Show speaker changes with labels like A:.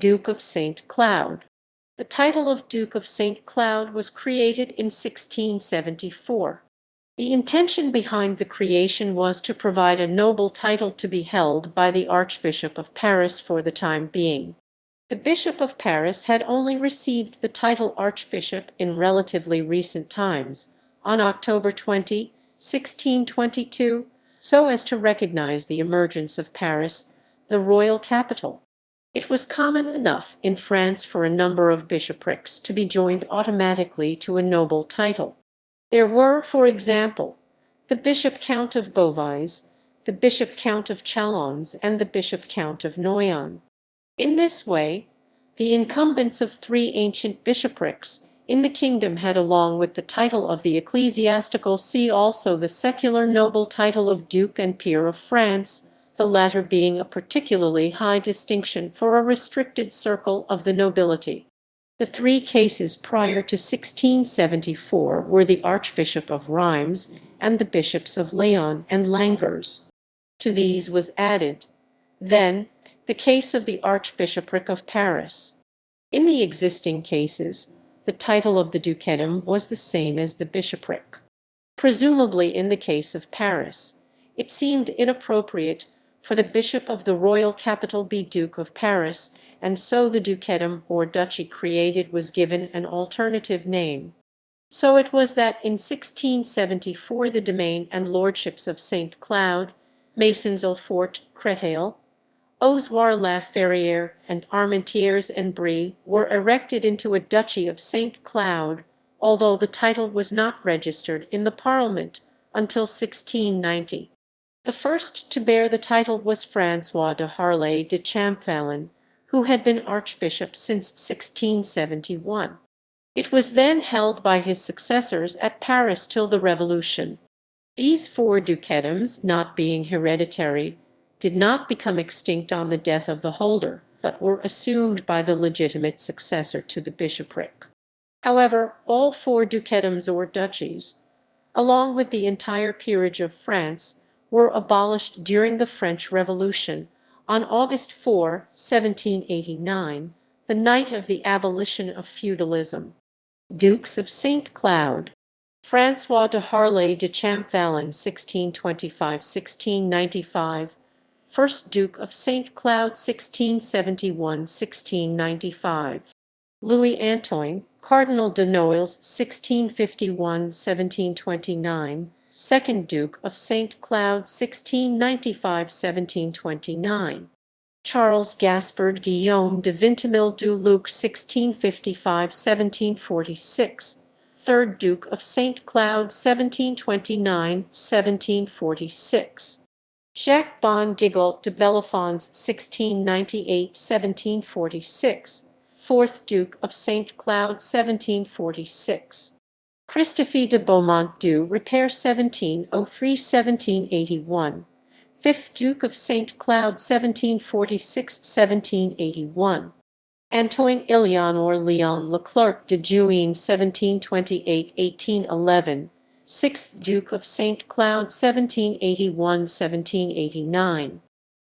A: Duke of St. Cloud. The title of Duke of St. Cloud was created in 1674. The intention behind the creation was to provide a noble title to be held by the Archbishop of Paris for the time being. The Bishop of Paris had only received the title Archbishop in relatively recent times, on October 20, 1622, so as to recognize the emergence of Paris, the royal capital. It was common enough in France for a number of bishoprics to be joined automatically to a noble title. There were, for example, the Bishop-Count of Beauvais, the Bishop-Count of Châlons, and the Bishop-Count of Noyon. In this way, the incumbents of three ancient bishoprics in the kingdom had, along with the title of the ecclesiastical see also the secular noble title of Duke and Peer of France, the latter being a particularly high distinction for a restricted circle of the nobility. The three cases prior to 1674 were the Archbishop of Reims and the bishops of Lyon and Langres. To these was added, then, the case of the Archbishopric of Paris. In the existing cases, the title of the dukedom was the same as the bishopric. Presumably in the case of Paris, it seemed inappropriate for the bishop of the royal capital be Duke of Paris, and so the dukedom or duchy created was given an alternative name. So it was that in 1674 the domain and lordships of St. Cloud, Maisons-Alfort, Créteil, Ozoir-la-Ferrière, and Armentières and Brie were erected into a duchy of St. Cloud, although the title was not registered in the Parliament until 1690. The first to bear the title was François de Harlay de Champvallon, who had been archbishop since 1671. It was then held by his successors at Paris till the Revolution. These four dukedoms, not being hereditary, did not become extinct on the death of the holder, but were assumed by the legitimate successor to the bishopric. However, all four dukedoms or duchies, along with the entire peerage of France, were abolished during the French Revolution, on August 4, 1789, the night of the abolition of feudalism. Dukes of St. Cloud. François de Harlay de Champvallon 1625–1695, first Duke of St. Cloud 1671–1695. Louis Antoine, Cardinal de Noailles 1651–1729, second Duke of St. Cloud 1695–1729. Charles Gaspard Guillaume de Vintimille du Luc 1655–1746, third Duke of St. Cloud 1729–1746. Jacques Bon Gigault de Bellefonds 1698–1746, fourth Duke of St. Cloud 1746. Christophe de Beaumont du Repaire 1703–1781, fifth Duke of St. Cloud 1746–1781. Antoine Éléonore Léon Leclerc de Juin 1728–1811, sixth Duke of St. Cloud 1781–1789.